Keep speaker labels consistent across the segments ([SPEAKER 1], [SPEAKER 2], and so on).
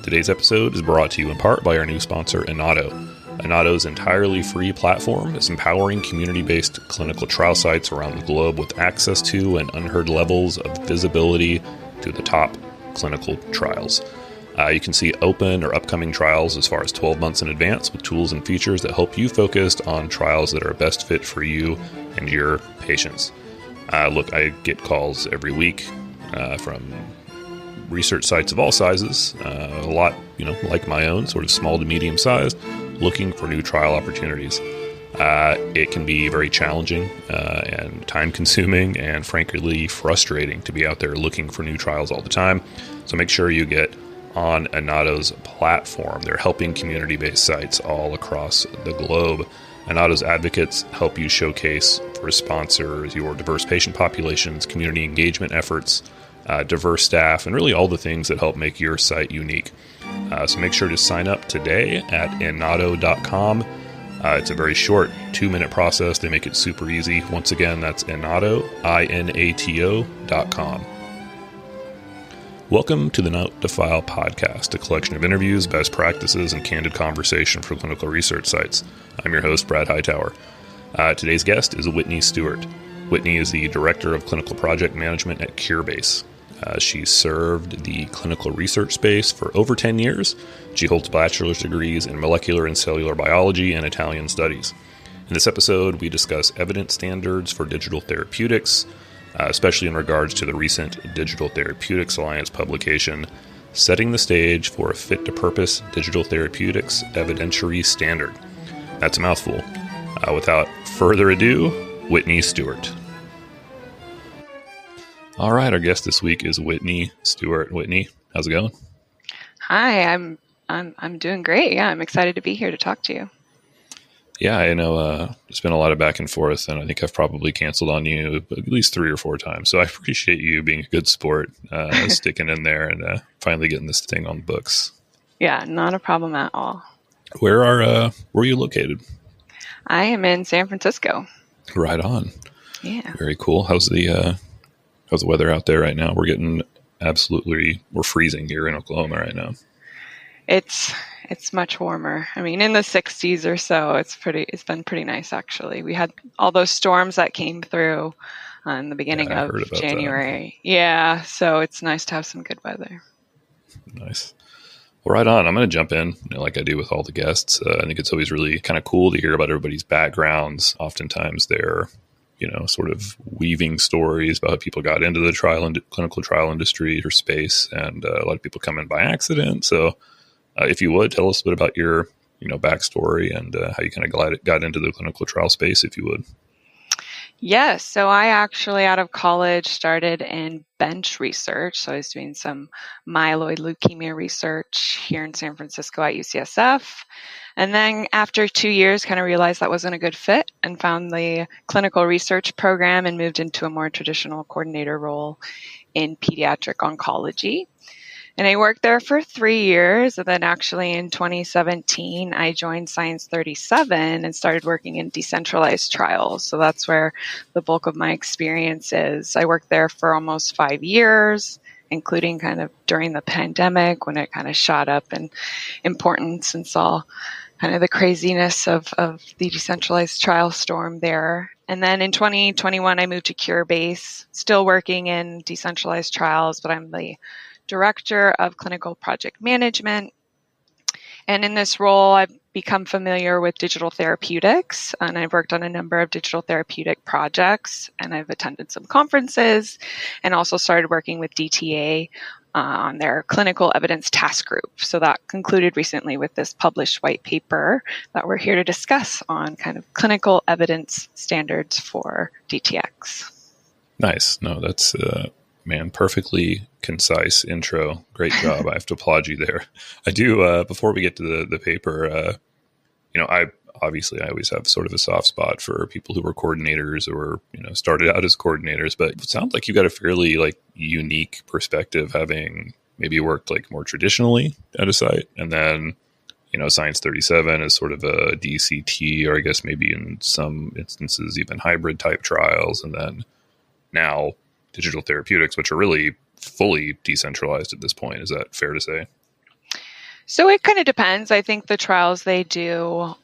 [SPEAKER 1] Today's episode is brought to you in part by our new sponsor, Inato. Inato's entirely free platform is empowering community-based clinical trial sites around the globe with access to and unheard levels of visibility to the top clinical trials. You can see open or upcoming trials as far as 12 months in advance with tools and features that help you focus on trials that are best fit for you and your patients. Look, I get calls every week from research sites of all sizes, a lot, like my own, sort of small to medium sized, looking for new trial opportunities. It can be very challenging and time consuming and frankly frustrating to be out there looking for new trials all the time. So make sure you get on Inato's platform. They're helping community-based sites all across the globe. Inato's advocates help you showcase for sponsors your diverse patient populations, community engagement efforts, diverse staff, and really all the things that help make your site unique. So make sure to sign up today at inato.com. It's a very short 2-minute process. They make it super easy. Once again, that's Inato, INATO.com. Welcome to the Note to File podcast, a collection of interviews, best practices, and candid conversation for clinical research sites. I'm your host, Brad Hightower. Today's guest is Whitney Stewart. Whitney is the Director of Clinical Project Management at Curebase. She served the clinical research space for over 10 years. She holds bachelor's degrees in molecular and cellular biology and Italian studies. In this episode, we discuss evidence standards for digital therapeutics, especially in regards to the recent Digital Therapeutics Alliance publication, setting the stage for a Fit-For-Purpose Digital Therapeutics Evidentiary Standard. That's a mouthful. Without further ado, Whitney Stewart. All right, our guest this week is Whitney Stewart. Whitney, how's it going?
[SPEAKER 2] Hi, I'm doing great. Yeah, I'm excited to be here to talk to you.
[SPEAKER 1] Yeah, I know it's been a lot of back and forth, and I think I've probably canceled on you at least 3 or 4 times. So I appreciate you being a good sport, sticking in there and finally getting this thing on the books.
[SPEAKER 2] Yeah, not a problem at all.
[SPEAKER 1] Where are you located?
[SPEAKER 2] I am in San Francisco.
[SPEAKER 1] Right on.
[SPEAKER 2] Yeah.
[SPEAKER 1] Very cool. How's the weather out there right now? We're freezing here in Oklahoma right now.
[SPEAKER 2] It's much warmer. I mean, in the 60s or so. It's been pretty nice, actually. We had all those storms that came through in the beginning of January. That. Yeah, so it's nice to have some good weather.
[SPEAKER 1] Nice. Well, right on. I'm going to jump in, like I do with all the guests. I think it's always really kind of cool to hear about everybody's backgrounds. Oftentimes they're, sort of weaving stories about how people got into the clinical trial industry or space, and a lot of people come in by accident. So if you would, tell us a bit about your, backstory and how you kind of got into the clinical trial space, if you would.
[SPEAKER 2] Yes. So I actually, out of college, started in bench research. So I was doing some myeloid leukemia research here in San Francisco at UCSF. And then after 2 years, kind of realized that wasn't a good fit and found the clinical research program and moved into a more traditional coordinator role in pediatric oncology. And I worked there for 3 years. And then actually in 2017, I joined Science 37 and started working in decentralized trials. So that's where the bulk of my experience is. I worked there for almost 5 years, including kind of during the pandemic when it kind of shot up in importance and saw kind of the craziness of the decentralized trial storm there. And then in 2021, I moved to Curebase, still working in decentralized trials, but I'm the Director of Clinical Project Management. And in this role, I've become familiar with digital therapeutics, and I've worked on a number of digital therapeutic projects, and I've attended some conferences and also started working with DTA on their clinical evidence task group. So that concluded recently with this published white paper that we're here to discuss on kind of clinical evidence standards for DTx.
[SPEAKER 1] Nice. No, that's perfectly concise intro. Great job. I have to applaud you there. I do, before we get to the paper, I always have sort of a soft spot for people who were coordinators or, started out as coordinators, but it sounds like you've got a fairly unique perspective, having maybe worked more traditionally at a site. And then, Science 37 is sort of a DCT, or I guess maybe in some instances, even hybrid type trials. And then now Digital Therapeutics, which are really fully decentralized at this point. Is that fair to say?
[SPEAKER 2] So it kind of depends. I think the trials they do,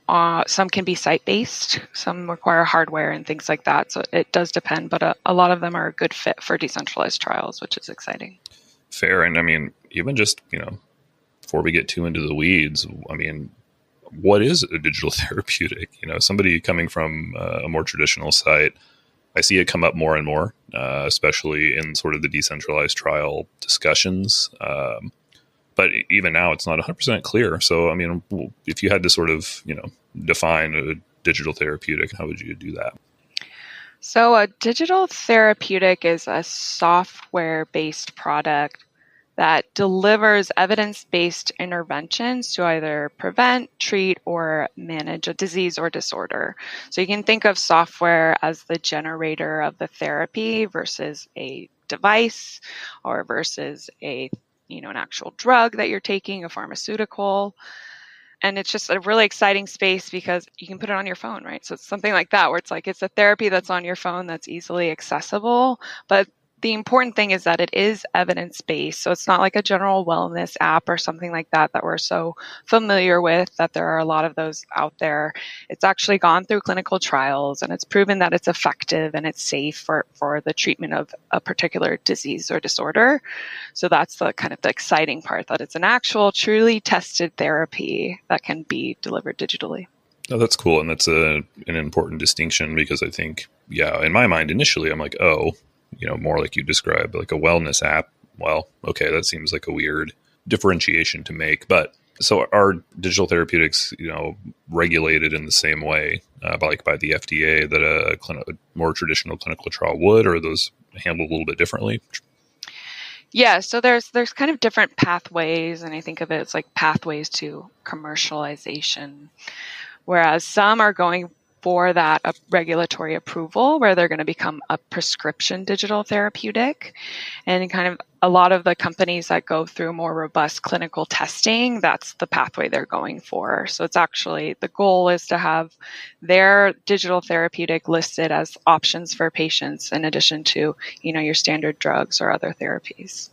[SPEAKER 2] some can be site-based, some require hardware and things like that. So it does depend, but a lot of them are a good fit for decentralized trials, which is exciting.
[SPEAKER 1] Fair. And I mean, even just, before we get too into the weeds, I mean, what is a digital therapeutic? Somebody coming from a more traditional site, I see it come up more and more, especially in sort of the decentralized trial discussions. But even now, it's not 100% clear. So, I mean, if you had to sort of, define a digital therapeutic, how would you do that?
[SPEAKER 2] So a digital therapeutic is a software-based product that delivers evidence-based interventions to either prevent, treat, or manage a disease or disorder. So you can think of software as the generator of the therapy versus a device or versus an actual drug that you're taking, a pharmaceutical. And it's just a really exciting space because you can put it on your phone, right? So it's something like that where it's a therapy that's on your phone that's easily accessible. But the important thing is that it is evidence-based. So it's not like a general wellness app or something like that we're so familiar with, that there are a lot of those out there. It's actually gone through clinical trials and it's proven that it's effective and it's safe for the treatment of a particular disease or disorder. So that's the kind of the exciting part, that it's an actual truly tested therapy that can be delivered digitally.
[SPEAKER 1] Oh, that's cool. And that's an important distinction because I think, in my mind, initially, I'm like, more like you described, like a wellness app. Well, okay, that seems like a weird differentiation to make. But so are digital therapeutics, regulated in the same way, by the FDA that a more traditional clinical trial would, or are those handled a little bit differently?
[SPEAKER 2] Yeah, so there's kind of different pathways, and I think of it as like pathways to commercialization. Whereas some are going for that regulatory approval where they're going to become a prescription digital therapeutic. And kind of a lot of the companies that go through more robust clinical testing, that's the pathway they're going for. So it's actually, the goal is to have their digital therapeutic listed as options for patients in addition to, your standard drugs or other therapies.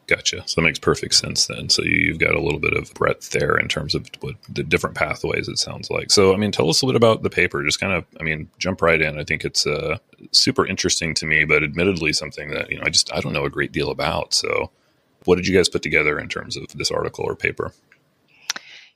[SPEAKER 1] Gotcha. So that makes perfect sense then. So you've got a little bit of breadth there in terms of what the different pathways, it sounds like. So, I mean, tell us a bit about the paper. Just kind of, jump right in. I think it's super interesting to me, but admittedly something that, I don't know a great deal about. So what did you guys put together in terms of this article or paper?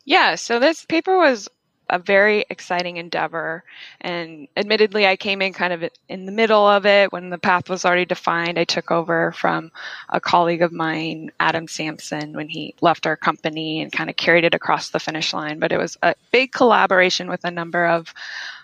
[SPEAKER 2] Yeah, so this paper was a very exciting endeavor. And admittedly, I came in kind of in the middle of it when the path was already defined. I took over from a colleague of mine, Adam Sampson, when he left our company and kind of carried it across the finish line. But it was a big collaboration with a number of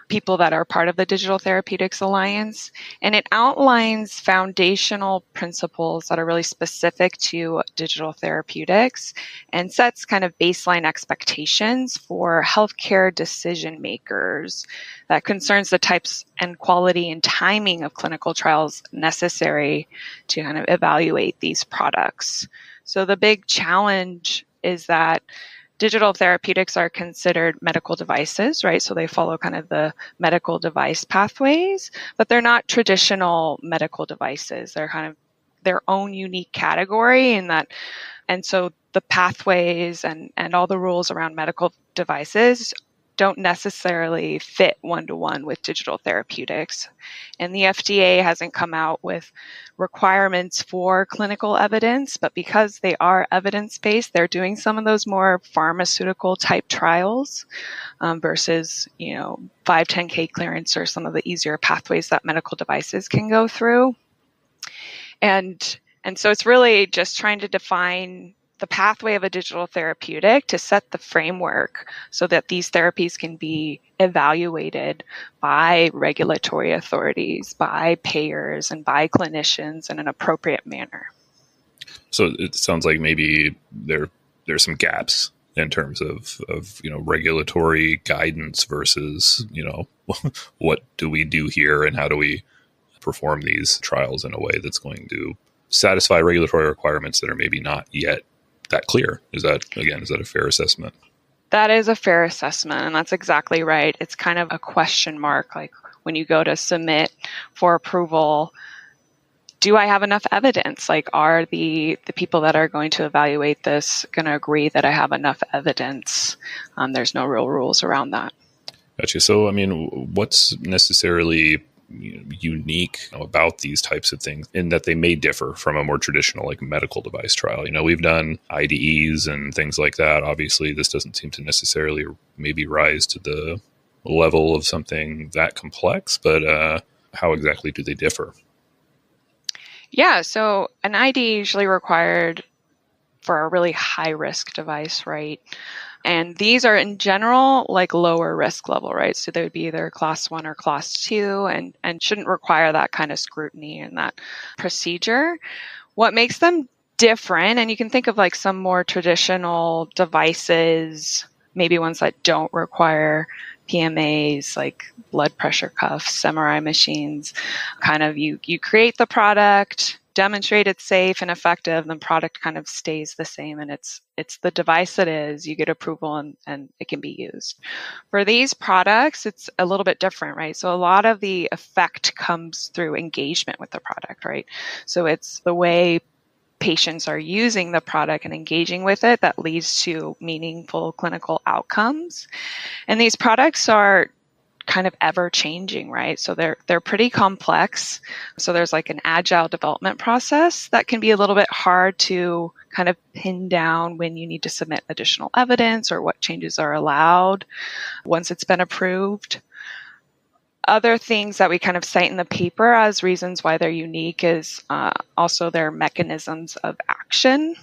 [SPEAKER 2] people that are part of the Digital Therapeutics Alliance. And it outlines foundational principles that are really specific to digital therapeutics and sets kind of baseline expectations for healthcare decision makers that concerns the types and quality and timing of clinical trials necessary to kind of evaluate these products. So the big challenge is that digital therapeutics are considered medical devices, right? So they follow kind of the medical device pathways, but they're not traditional medical devices. They're kind of their own unique category in that. And so the pathways and all the rules around medical devices don't necessarily fit one-to-one with digital therapeutics. And the FDA hasn't come out with requirements for clinical evidence, but because they are evidence-based, they're doing some of those more pharmaceutical type trials versus, 510K clearance or some of the easier pathways that medical devices can go through. And so it's really just trying to define the pathway of a digital therapeutic to set the framework so that these therapies can be evaluated by regulatory authorities, by payers, and by clinicians in an appropriate manner.
[SPEAKER 1] So it sounds like maybe there's some gaps in terms of regulatory guidance versus, what do we do here and how do we perform these trials in a way that's going to satisfy regulatory requirements that are maybe not yet that clear. Is that a fair assessment?
[SPEAKER 2] That is a fair assessment, and that's exactly right. It's kind of a question mark, like when you go to submit for approval, do I have enough evidence? Like, are the people that are going to evaluate this going to agree that I have enough evidence? There's no real rules around that.
[SPEAKER 1] Gotcha. So, I mean, what's necessarily unique about these types of things in that they may differ from a more traditional like medical device trial? We've done IDEs and things like that. Obviously, this doesn't seem to necessarily maybe rise to the level of something that complex, but how exactly do they differ?
[SPEAKER 2] Yeah, so an ID usually required for a really high risk device, right? And these are in general like lower risk level, right? So they would be either class 1 or class 2 and shouldn't require that kind of scrutiny and that procedure. What makes them different, and you can think of like some more traditional devices, maybe ones that don't require PMAs, like blood pressure cuffs, MRI machines, kind of you create the product, demonstrate it's safe and effective, and the product kind of stays the same, and it's the device it is, you get approval and it can be used. For these products, it's a little bit different, right? So a lot of the effect comes through engagement with the product, right? So it's the way patients are using the product and engaging with it that leads to meaningful clinical outcomes. And these products are kind of ever changing, right? So they're pretty complex. So there's like an agile development process that can be a little bit hard to kind of pin down when you need to submit additional evidence or what changes are allowed once it's been approved. Other things that we kind of cite in the paper as reasons why they're unique is also their mechanisms of action.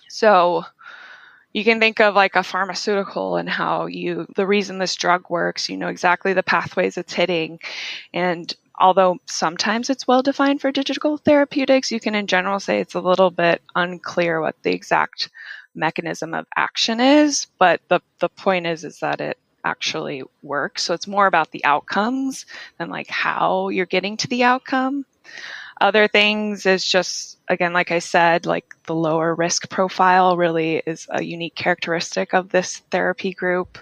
[SPEAKER 2] So you can think of like a pharmaceutical and how the reason this drug works, you know exactly the pathways it's hitting. And although sometimes it's well defined for digital therapeutics, you can in general say it's a little bit unclear what the exact mechanism of action is. But the point is that it actually works. So it's more about the outcomes than like how you're getting to the outcome. Other things is just, again, like I said, like the lower risk profile really is a unique characteristic of this therapy group.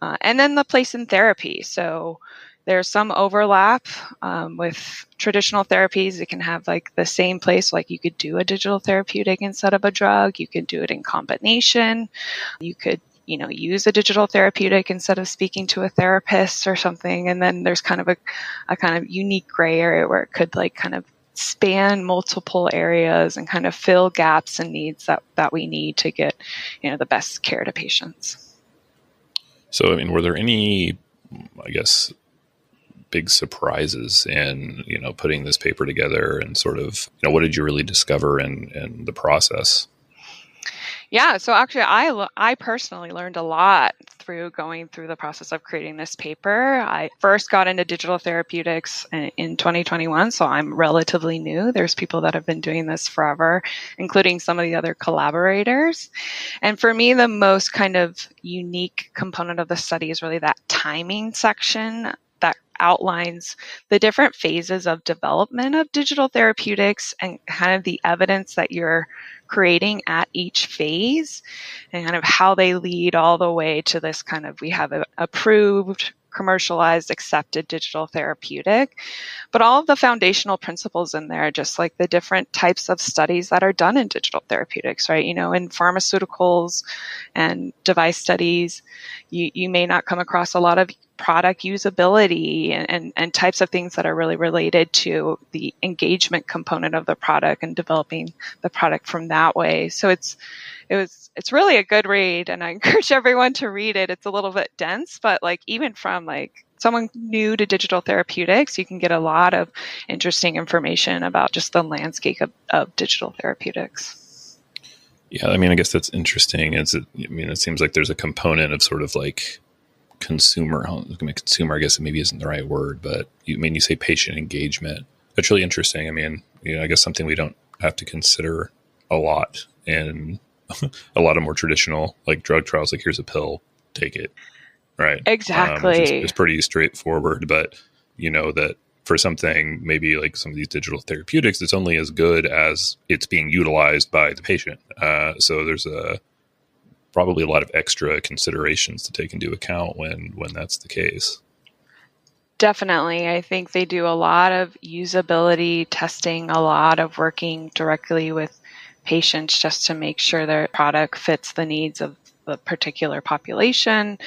[SPEAKER 2] And then the place in therapy. So there's some overlap with traditional therapies. It can have like the same place, like you could do a digital therapeutic instead of a drug. You could do it in combination. You could use a digital therapeutic instead of speaking to a therapist or something. And then there's kind of a kind of unique gray area where it could like kind of span multiple areas and kind of fill gaps and needs that we need to get, the best care to patients.
[SPEAKER 1] So, I mean, were there any, I guess, big surprises in, putting this paper together and sort of, what did you really discover in the process?
[SPEAKER 2] Yeah, so actually I personally learned a lot through going through the process of creating this paper. I first got into digital therapeutics in 2021, so I'm relatively new. There's people that have been doing this forever, including some of the other collaborators. And for me, the most kind of unique component of the study is really that timing section that outlines the different phases of development of digital therapeutics and kind of the evidence that you're creating at each phase and kind of how they lead all the way to this kind of, we have an approved, commercialized, accepted digital therapeutic, but all of the foundational principles in there, just like the different types of studies that are done in digital therapeutics, right? In pharmaceuticals and device studies, you may not come across a lot of product usability and types of things that are really related to the engagement component of the product and developing the product from that way. So it's really a good read, and I encourage everyone to read it. It's a little bit dense, but like even from like someone new to digital therapeutics, you can get a lot of interesting information about just the landscape of digital therapeutics.
[SPEAKER 1] Yeah, I mean, I guess that's interesting. It seems like there's a component of sort of like consumer, I guess it maybe isn't the right word, but you say patient engagement. That's really interesting. I mean, I guess something we don't have to consider a lot in a lot of more traditional like drug trials, like here's a pill, take it. Right.
[SPEAKER 2] Exactly.
[SPEAKER 1] It's pretty straightforward, but that for something maybe like some of these digital therapeutics, it's only as good as it's being utilized by the patient. So there's probably a lot of extra considerations to take into account when that's the case.
[SPEAKER 2] Definitely. I think they do a lot of usability testing, a lot of working directly with patients just to make sure their product fits the needs of the particular population.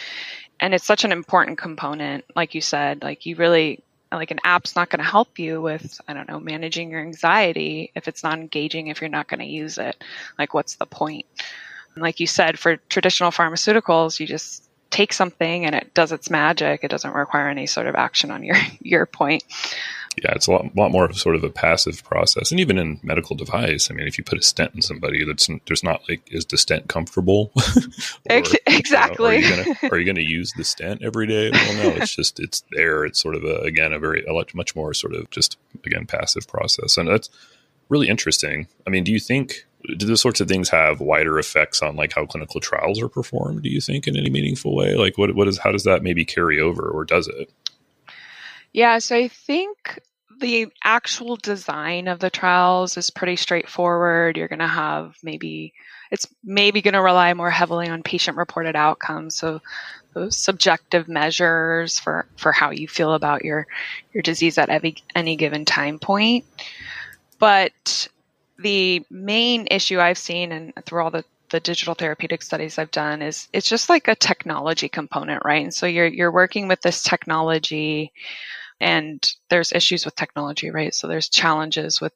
[SPEAKER 2] And it's such an important component, like you said, like you really, like an app's not going to help you with, I don't know, managing your anxiety if it's not engaging, if you're not going to use it. Like, what's the point? And like you said, for traditional pharmaceuticals, you just take something and it does its magic. It doesn't require any sort of action on your point.
[SPEAKER 1] Yeah, it's a lot more of sort of a passive process. And even in medical device, I mean, if you put a stent in somebody, there's not like, is the stent comfortable? Or,
[SPEAKER 2] exactly.
[SPEAKER 1] Are you gonna use the stent every day? Well, no, it's there. It's sort of a much more sort of just, again, passive process. And that's really interesting. I mean, do those sorts of things have wider effects on like how clinical trials are performed, do you think, in any meaningful way? Like how does that maybe carry over, or does it?
[SPEAKER 2] Yeah, so I think the actual design of the trials is pretty straightforward. You're going to have it's maybe going to rely more heavily on patient-reported outcomes. So those subjective measures for how you feel about your disease at any given time point. But the main issue I've seen, and through all the digital therapeutic studies I've done, is it's just like a technology component, right? And so you're working with this technology, and there's issues with technology, right? So there's challenges with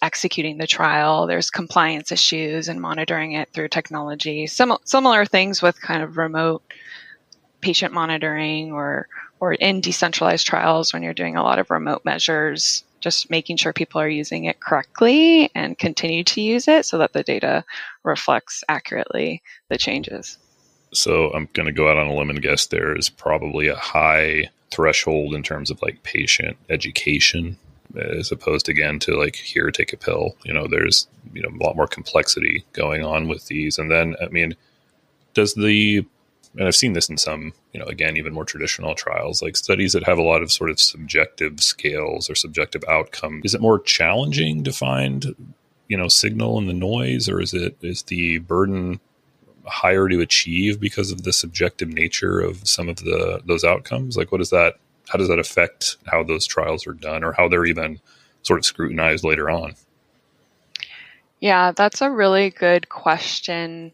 [SPEAKER 2] executing the trial. There's compliance issues and monitoring it through technology. Similar things with kind of remote patient monitoring or in decentralized trials when you're doing a lot of remote measures, just making sure people are using it correctly and continue to use it so that the data reflects accurately the changes.
[SPEAKER 1] So I'm going to go out on a limb and guess there is probably a high threshold in terms of like patient education, as opposed again to like, here, take a pill. There's a lot more complexity going on with these. And then, I mean, and I've seen this in some, again, even more traditional trials, like studies that have a lot of sort of subjective scales or subjective outcome. Is it more challenging to find, signal in the noise, or is the burden higher to achieve because of the subjective nature of some of those outcomes? Like, how does that affect how those trials are done, or how they're even sort of scrutinized later on?
[SPEAKER 2] Yeah, that's a really good question.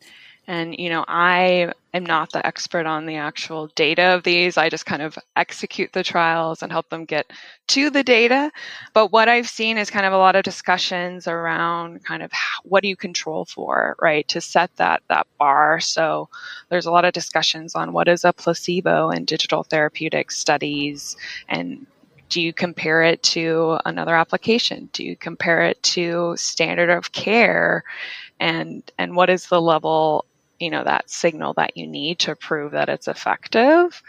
[SPEAKER 2] And, I am not the expert on the actual data of these. I just kind of execute the trials and help them get to the data. But what I've seen is kind of a lot of discussions around kind of what do you control for, right, to set that bar. So there's a lot of discussions on what is a placebo in digital therapeutic studies, and do you compare it to another application? Do you compare it to standard of care? And what is the level, that signal that you need to prove that it's effective?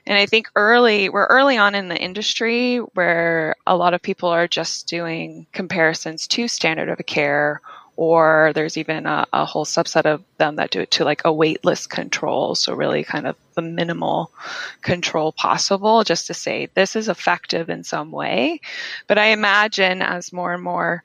[SPEAKER 2] And I think we're early on in the industry where a lot of people are just doing comparisons to standard of care, or there's even a whole subset of them that do it to like a waitlist control. So really kind of the minimal control possible, just to say this is effective in some way. But I imagine as more and more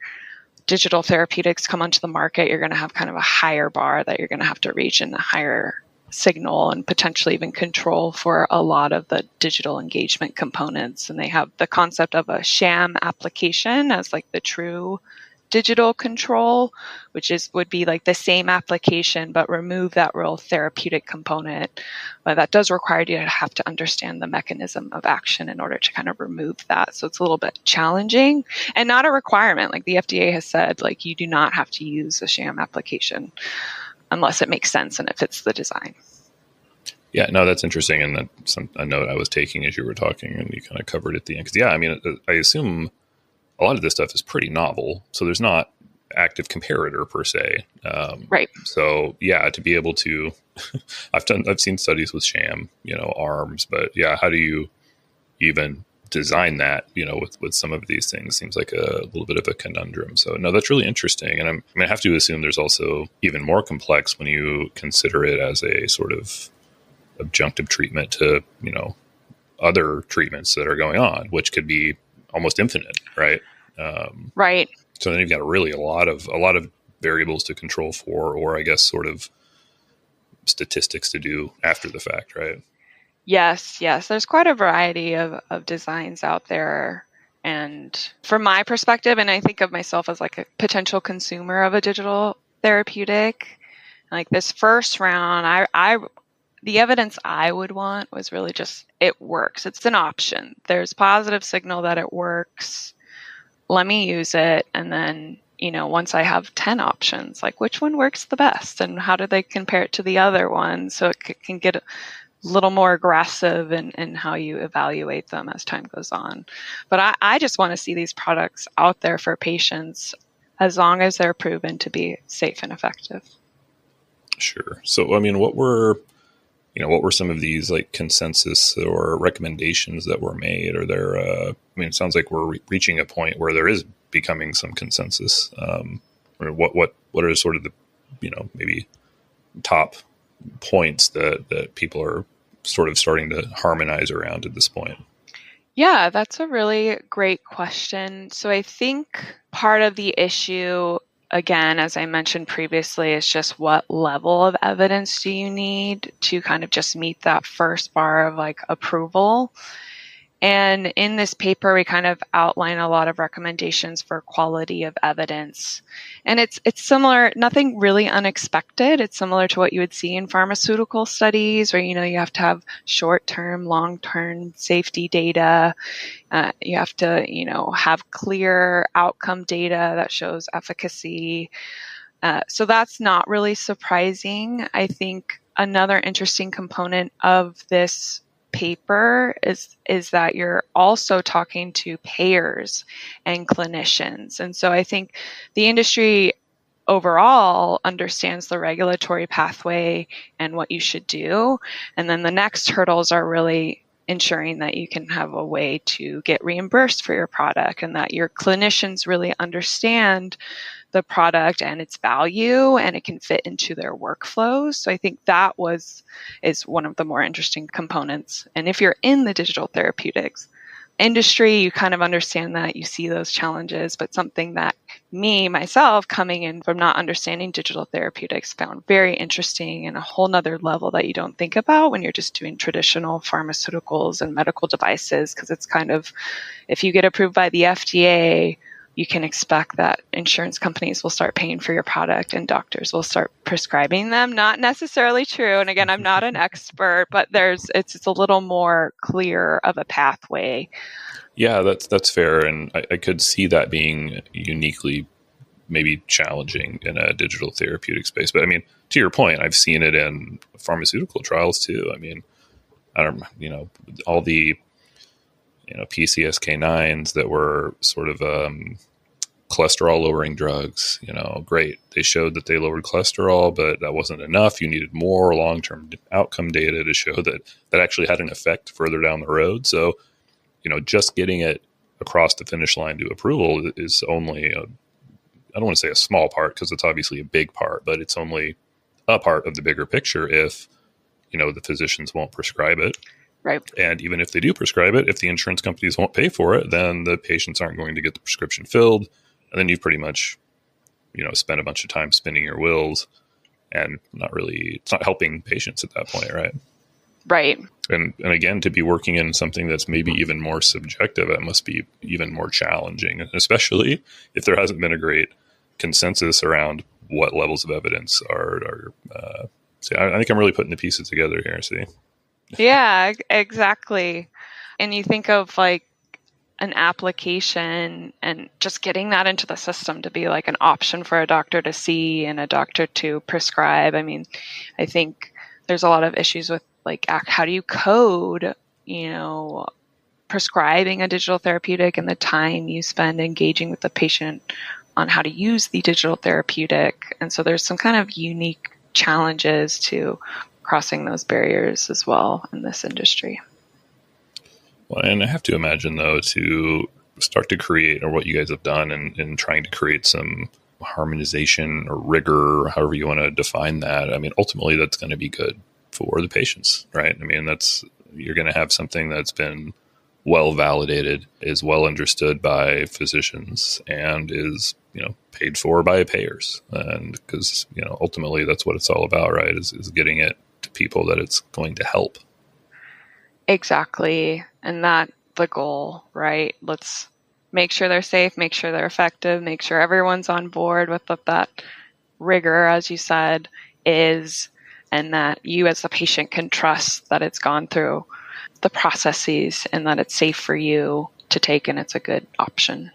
[SPEAKER 2] digital therapeutics come onto the market, you're going to have kind of a higher bar that you're going to have to reach, and a higher signal and potentially even control for a lot of the digital engagement components. And they have the concept of a sham application as like the true digital control, which would be like the same application, but remove that real therapeutic component. But that does require you to have to understand the mechanism of action in order to kind of remove that. So it's a little bit challenging and not a requirement. Like the FDA has said, like you do not have to use a sham application unless it makes sense and it fits the design.
[SPEAKER 1] Yeah, no, that's interesting. And that's a note I was taking as you were talking, and you kind of covered it at the end. 'Cause, yeah, I mean, I assume a lot of this stuff is pretty novel, so there's not active comparator per se.
[SPEAKER 2] Right.
[SPEAKER 1] So yeah, to be able to, I've seen studies with sham, arms, but yeah, how do you even design that, with some of these things? Seems like a little bit of a conundrum. So no, that's really interesting. And I have to assume there's also even more complex when you consider it as a sort of adjunctive treatment to, other treatments that are going on, which could be almost infinite, right?
[SPEAKER 2] Right.
[SPEAKER 1] So then you've got really a lot of variables to control for, or I guess sort of statistics to do after the fact, right?
[SPEAKER 2] Yes. There's quite a variety of designs out there. And from my perspective, and I think of myself as like a potential consumer of a digital therapeutic, like this first round, the evidence I would want was really just it works. It's an option. There's positive signal that it works. Let me use it. And then, once I have 10 options, like which one works the best and how do they compare it to the other one? So it can get a little more aggressive in how you evaluate them as time goes on. But I just want to see these products out there for patients as long as they're proven to be safe and effective.
[SPEAKER 1] Sure. So, I mean, what were some of these like consensus or recommendations that were made? Or there, it sounds like we're reaching a point where there is becoming some consensus. Or what are sort of the, maybe top points that people are sort of starting to harmonize around at this point?
[SPEAKER 2] Yeah, that's a really great question. So I think part of the issue, again, as I mentioned previously, is just what level of evidence do you need to kind of just meet that first bar of like approval. And in this paper, we kind of outline a lot of recommendations for quality of evidence. And it's similar, nothing really unexpected. It's similar to what you would see in pharmaceutical studies where, you have to have short-term, long-term safety data. You have to, have clear outcome data that shows efficacy. So that's not really surprising. I think another interesting component of this paper is that you're also talking to payers and clinicians. And so I think the industry overall understands the regulatory pathway and what you should do. And then the next hurdles are really ensuring that you can have a way to get reimbursed for your product and that your clinicians really understand the product and its value and it can fit into their workflows. So I think that is one of the more interesting components. And if you're in the digital therapeutics industry, you kind of understand that, you see those challenges, but something that myself, coming in from not understanding digital therapeutics, found very interesting and a whole nother level that you don't think about when you're just doing traditional pharmaceuticals and medical devices, because it's kind of, if you get approved by the FDA, you can expect that insurance companies will start paying for your product and doctors will start prescribing them. Not necessarily true. And again, I'm not an expert, but it's a little more clear of a pathway.
[SPEAKER 1] Yeah, that's fair. And I could see that being uniquely maybe challenging in a digital therapeutic space. But to your point, I've seen it in pharmaceutical trials too. All the PCSK9s that were sort of cholesterol lowering drugs, great. They showed that they lowered cholesterol, but that wasn't enough. You needed more long-term outcome data to show that actually had an effect further down the road. So, just getting it across the finish line to approval is only, I don't want to say a small part because it's obviously a big part, but it's only a part of the bigger picture if, the physicians won't prescribe it.
[SPEAKER 2] Right.
[SPEAKER 1] And even if they do prescribe it, if the insurance companies won't pay for it, then the patients aren't going to get the prescription filled. And then you've pretty much, spent a bunch of time spinning your wheels and it's not helping patients at that point, right?
[SPEAKER 2] Right.
[SPEAKER 1] And again, to be working in something that's maybe even more subjective, it must be even more challenging, especially if there hasn't been a great consensus around what levels of evidence are. So I think I'm really putting the pieces together here. See?
[SPEAKER 2] Yeah, exactly. And you think of like an application and just getting that into the system to be like an option for a doctor to see and a doctor to prescribe. I think there's a lot of issues with like, how do you code, prescribing a digital therapeutic and the time you spend engaging with the patient on how to use the digital therapeutic. And so there's some kind of unique challenges to crossing those barriers as well in this industry.
[SPEAKER 1] Well, and I have to imagine, though, to start to create, or what you guys have done in trying to create some harmonization or rigor, or however you want to define that, ultimately that's going to be good for the patients, right? You're going to have something that's been well validated, is well understood by physicians, and is, paid for by payers. And because, ultimately that's what it's all about, right? Is getting it to people that it's going to help.
[SPEAKER 2] Exactly. And that the goal, right? Let's make sure they're safe, make sure they're effective, make sure everyone's on board with what that rigor, as you said, is, and that you as the patient can trust that it's gone through the processes and that it's safe for you to take and it's a good option.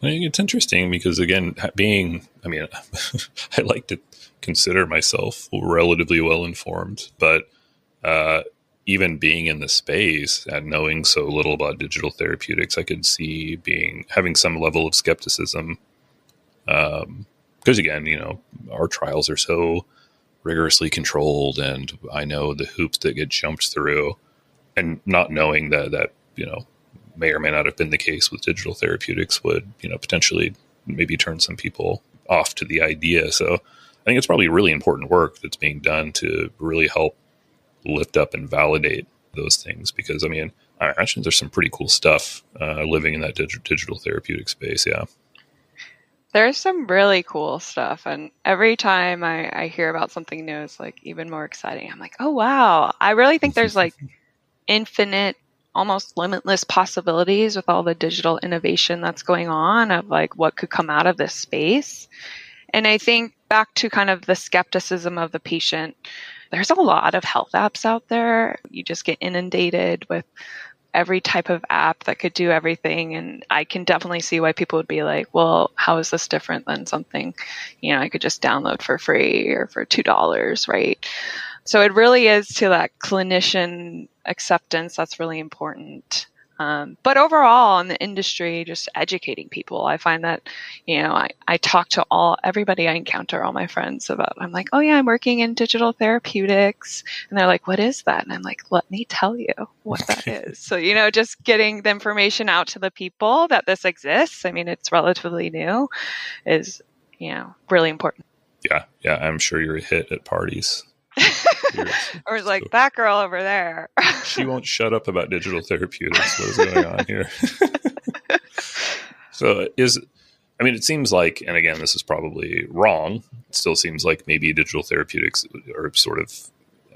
[SPEAKER 1] I think it's interesting because, again, I like to consider myself relatively well informed, but even being in the space and knowing so little about digital therapeutics, I could see having some level of skepticism. Because again, our trials are so rigorously controlled, and I know the hoops that get jumped through, and not knowing that may or may not have been the case with digital therapeutics would potentially maybe turn some people off to the idea. So I think it's probably really important work that's being done to really help lift up and validate those things, because I imagine there's some pretty cool stuff living in that digital therapeutic space. Yeah.
[SPEAKER 2] There's some really cool stuff. And every time I hear about something new, it's like even more exciting. I'm like, oh, wow. I really think there's like infinite, almost limitless possibilities with all the digital innovation that's going on of like what could come out of this space. And I think back to kind of the skepticism of the patient, there's a lot of health apps out there. You just get inundated with every type of app that could do everything. And I can definitely see why people would be like, well, how is this different than something, I could just download for free or for $2, right? So it really is to that clinician acceptance that's really important. But overall in the industry, just educating people, I find that, I talk to everybody I encounter, all my friends about, I'm like, oh yeah, I'm working in digital therapeutics. And they're like, what is that? And I'm like, let me tell you what that is. So, just getting the information out to the people that this exists. It's relatively new is, really important.
[SPEAKER 1] Yeah. Yeah. I'm sure you're a hit at parties.
[SPEAKER 2] Or like that girl over there.
[SPEAKER 1] She won't shut up about digital therapeutics. What is going on here? So it seems like, and again, this is probably wrong. It still seems like maybe digital therapeutics are sort of,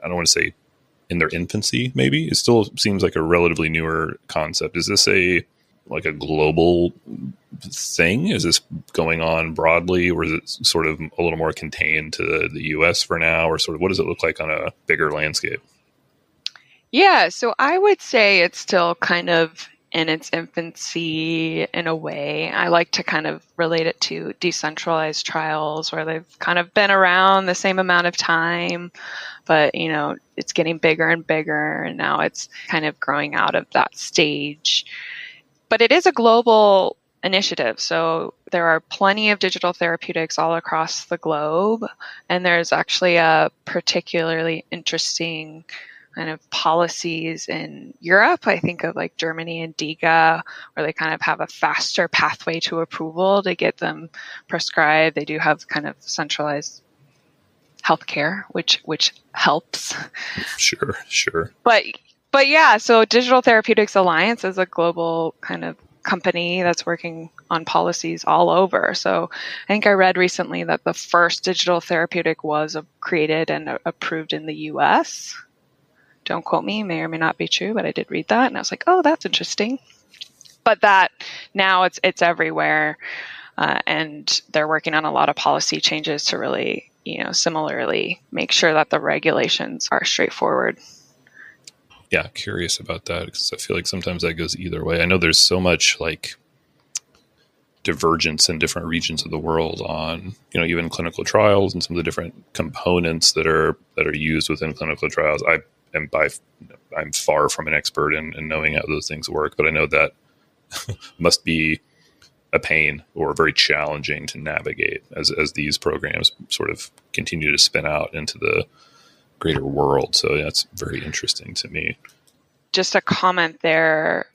[SPEAKER 1] I don't want to say in their infancy, maybe. It still seems like a relatively newer concept. Is this a global thing? Is this going on broadly, or is it sort of a little more contained to the US for now, or sort of what does it look like on a bigger landscape?
[SPEAKER 2] Yeah, so I would say it's still kind of in its infancy in a way. I like to kind of relate it to decentralized trials where they've kind of been around the same amount of time, but it's getting bigger and bigger, and now it's kind of growing out of that stage. But it is a global initiative. So there are plenty of digital therapeutics all across the globe. And there's actually a particularly interesting kind of policies in Europe. I think of like Germany and DIGA, where they kind of have a faster pathway to approval to get them prescribed. They do have kind of centralized healthcare, which helps.
[SPEAKER 1] Sure.
[SPEAKER 2] But yeah, so Digital Therapeutics Alliance is a global kind of company that's working on policies all over. So I think I read recently that the first digital therapeutic was created and approved in the US. Don't quote me, may or may not be true, but I did read that. And I was like, oh, that's interesting. But that now it's everywhere. And they're working on a lot of policy changes to really, similarly make sure that the regulations are straightforward.
[SPEAKER 1] Yeah, curious about that because I feel like sometimes that goes either way. I know there's so much like divergence in different regions of the world on, even clinical trials and some of the different components that are used within clinical trials. I'm far from an expert in knowing how those things work, but I know that must be a pain or very challenging to navigate as these programs sort of continue to spin out into the greater world. So that's very interesting to me.
[SPEAKER 2] Just a comment there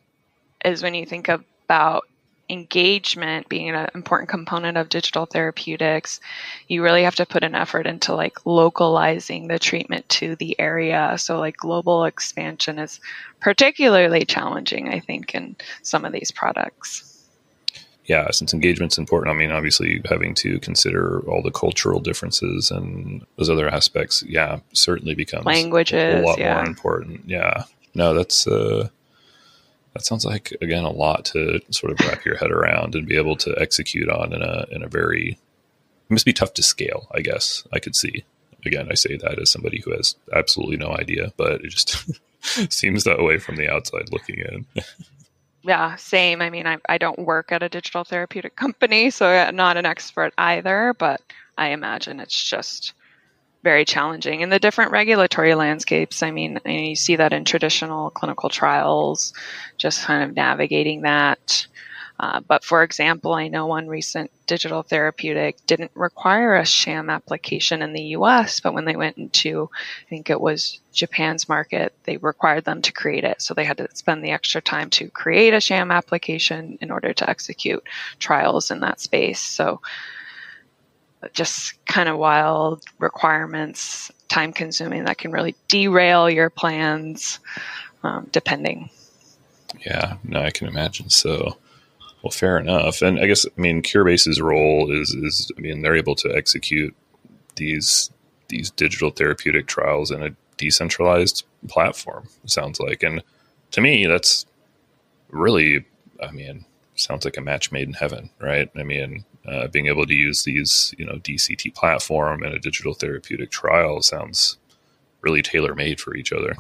[SPEAKER 2] is when you think about engagement being an important component of digital therapeutics, you really have to put an effort into like localizing the treatment to the area. So like global expansion is particularly challenging, I think, in some of these products.
[SPEAKER 1] Yeah, since engagement's important, obviously having to consider all the cultural differences and those other aspects, certainly becomes
[SPEAKER 2] languages,
[SPEAKER 1] a lot more important. Yeah. No, that sounds like, again, a lot to sort of wrap your head around and be able to execute on in a very, it must be tough to scale, I guess. I could see. Again, I say that as somebody who has absolutely no idea, but it just seems that way from the outside looking in.
[SPEAKER 2] Yeah, same. I mean, I don't work at a digital therapeutic company, so I'm not an expert either, but I imagine it's just very challenging. And the different regulatory landscapes, I mean, you see that in traditional clinical trials, just kind of navigating that. But for example, I know one recent digital therapeutic didn't require a sham application in the US, but when they went into, I think it was Japan's market, they required them to create it. So they had to spend the extra time to create a sham application in order to execute trials in that space. So just kind of wild requirements, time consuming, that can really derail your plans, depending.
[SPEAKER 1] Yeah, no, I can imagine. So, well, fair enough. And I guess, I mean, Curebase's role is, I mean, they're able to execute these digital therapeutic trials in a decentralized platform, it sounds like. And to me, that's really, I mean, sounds like a match made in heaven, right? I mean, being able to use these, DCT platform and a digital therapeutic trial sounds really tailor-made for each other.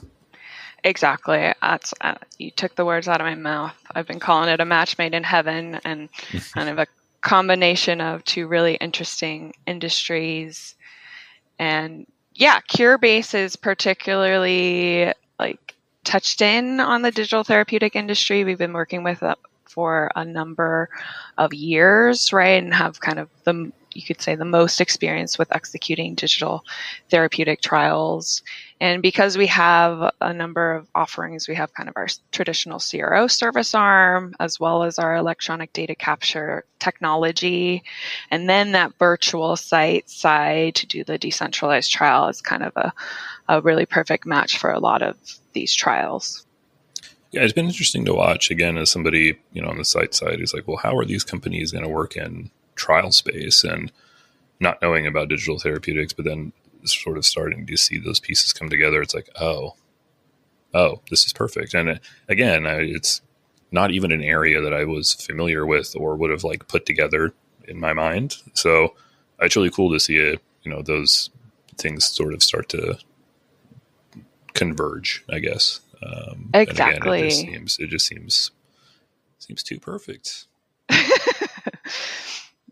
[SPEAKER 2] Exactly. That's, you took the words out of my mouth. I've been calling it a match made in heaven, and kind of a combination of two really interesting industries. And yeah, Curebase is particularly like touched in on the digital therapeutic industry. We've been working with it for a number of years, right? And have kind of you could say the most experience with executing digital therapeutic trials. And because we have a number of offerings, we have kind of our traditional CRO service arm, as well as our electronic data capture technology. And then that virtual site side to do the decentralized trial is kind of a really perfect match for a lot of these trials.
[SPEAKER 1] Yeah, it's been interesting to watch, again, as somebody, on the site side who's like, well, how are these companies going to work in trial space, and not knowing about digital therapeutics, but then sort of starting to see those pieces come together. It's like, oh, this is perfect. And again, it's not even an area that I was familiar with or would have like put together in my mind. So it's really cool to see it, those things sort of start to converge, I guess.
[SPEAKER 2] Exactly.
[SPEAKER 1] And again, it just seems too perfect.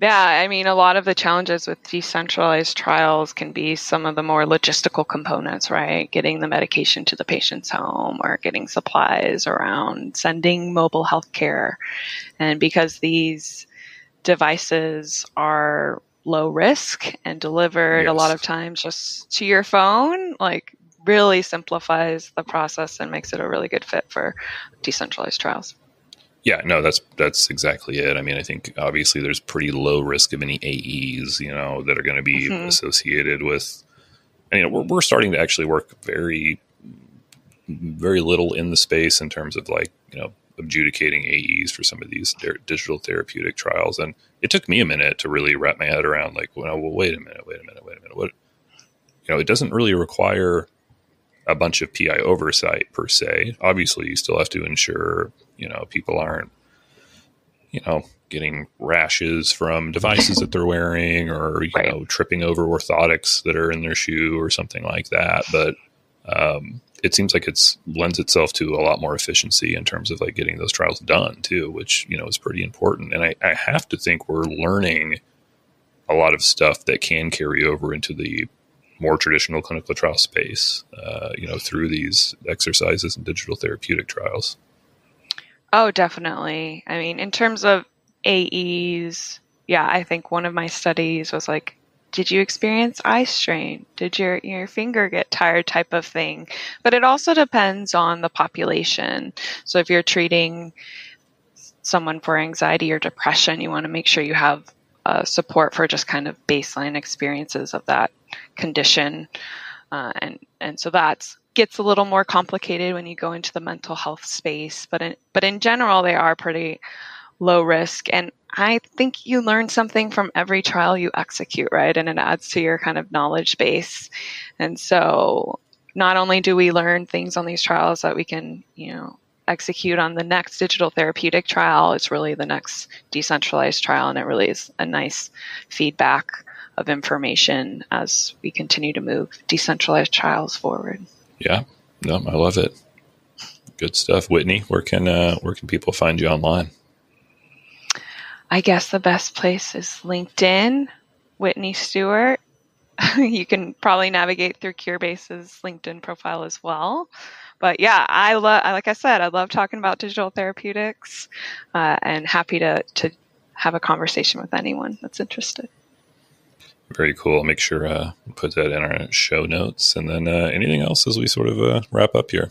[SPEAKER 2] Yeah, I mean, a lot of the challenges with decentralized trials can be some of the more logistical components, right? Getting the medication to the patient's home, or getting supplies around, sending mobile healthcare. And because these devices are low risk and delivered a lot of times just to your phone, like really simplifies the process and makes it a really good fit for decentralized trials.
[SPEAKER 1] Yeah, no, that's exactly it. I mean, I think obviously there's pretty low risk of any AEs, that are going to be associated with. And, we're starting to actually work very, very little in the space in terms of like adjudicating AEs for some of these digital therapeutic trials. And it took me a minute to really wrap my head around like, well, wait a minute. What? It doesn't really require a bunch of PI oversight per se. Obviously, you still have to ensure people aren't getting rashes from devices that they're wearing, or tripping over orthotics that are in their shoe or something like that. But it seems like it lends itself to a lot more efficiency in terms of like getting those trials done too, which is pretty important. And I have to think we're learning a lot of stuff that can carry over into the more traditional clinical trial space, through these exercises and digital therapeutic trials.
[SPEAKER 2] Oh, definitely. I mean, in terms of AEs, yeah, I think one of my studies was like, did you experience eye strain? Did your finger get tired type of thing? But it also depends on the population. So if you're treating someone for anxiety or depression, you want to make sure you have support for just kind of baseline experiences of that condition. And so that gets a little more complicated when you go into the mental health space. But in general, they are pretty low risk. And I think you learn something from every trial you execute, right? And it adds to your kind of knowledge base. And so not only do we learn things on these trials that we can, execute on the next digital therapeutic trial, it's really the next decentralized trial, and it really is a nice feedback of information as we continue to move decentralized trials forward.
[SPEAKER 1] Yeah, no, I love it. Good stuff. Whitney, where can people find you online?
[SPEAKER 2] I guess the best place is LinkedIn, Whitney Stewart. You can probably navigate through Curebase's LinkedIn profile as well. But yeah, like I said, I love talking about digital therapeutics, and happy to have a conversation with anyone that's interested.
[SPEAKER 1] Very cool. I'll make sure put that in our show notes. And then anything else as we sort of wrap up here?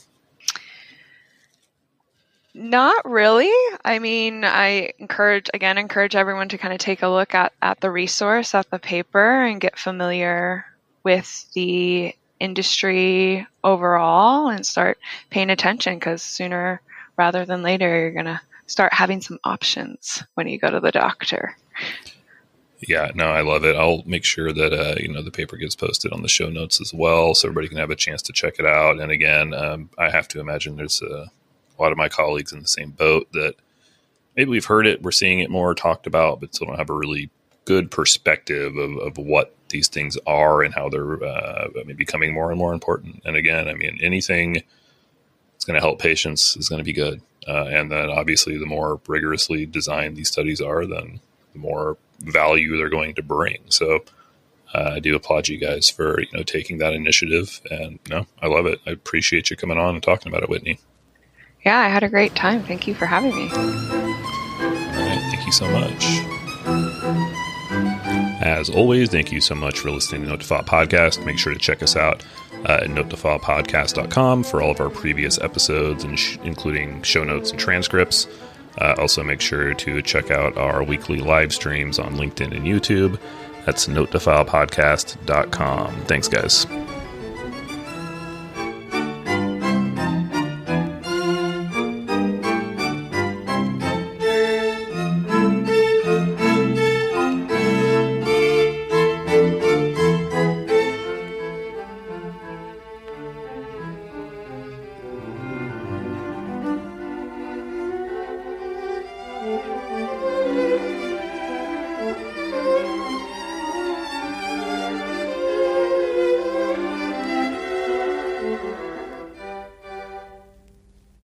[SPEAKER 2] Not really. I mean, I encourage everyone to kind of take a look at the resource, at the paper, and get familiar with the industry overall and start paying attention, because sooner rather than later, you're going to start having some options when you go to the doctor.
[SPEAKER 1] Yeah, no, I love it. I'll make sure that the paper gets posted on the show notes as well, so everybody can have a chance to check it out. And again, I have to imagine there's a lot of my colleagues in the same boat that maybe we've heard it, we're seeing it more talked about, but still don't have a really good perspective of what these things are and how they're becoming more and more important. And again, I mean, anything that's going to help patients is going to be good. And then obviously the more rigorously designed these studies are, then the more value they're going to bring. So I do applaud you guys for taking that initiative. And no, I love it. I appreciate you coming on and talking about it, Whitney.
[SPEAKER 2] Yeah, I had a great time. Thank you for having me.
[SPEAKER 1] All right, thank you so much. As always, thank you so much for listening to Note to File Podcast. Make sure to check us out at notetofilepodcast.com for all of our previous episodes, including show notes and transcripts. Also, make sure to check out our weekly live streams on LinkedIn and YouTube. That's notetofilepodcast.com. Thanks, guys.